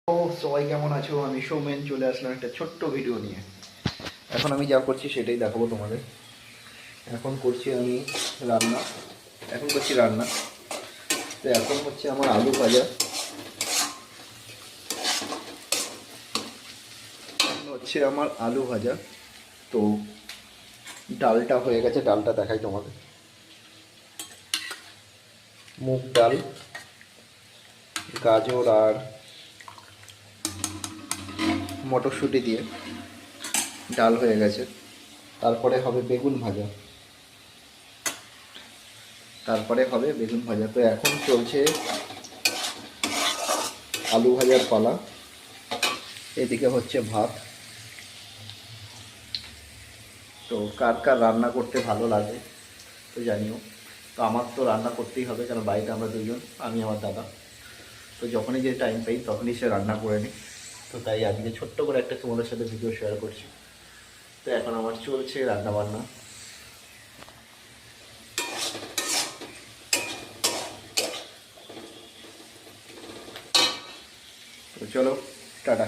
তো সবাই কেমন আছো? আমি সৌমেন চলে আসলাম একটা ছোট্ট ভিডিও নিয়ে। এখন আমি যা করছি সেটাই দেখাবো তোমাদের। এখন করছি আমি রান্না। এখন করছি রান্না। তো এখন হচ্ছে আমার আলু ভাজা। এখন হচ্ছে আমার আলু ভাজা। তো ডালটা হয়ে গেছে, ডালটা দেখাই তোমাদের। মুগ ডাল, গাজর আর মটরশুঁটি দিয়ে ডাল হয়ে গেছে। তারপরে হবে বেগুন ভাজা। তো এখন চলছে আলু ভাজার পালা। এদিকে হচ্ছে ভাত। তো কার কার রান্না করতে ভালো লাগে তো জানিও। তো আমার তো রান্না করতেই হবে, কারণ বাড়িতে আমরা দুজন, আমি আমার দাদা। তো যখনই যে টাইম পাই তখনই সে রান্না করে নিই। তো তাই আজকে ছোট্ট করে একটা তোমাদের সাথে ভিডিও শেয়ার করছি। তো এখন আমার চলছে রান্না বান্না। তো চলো, টাটা।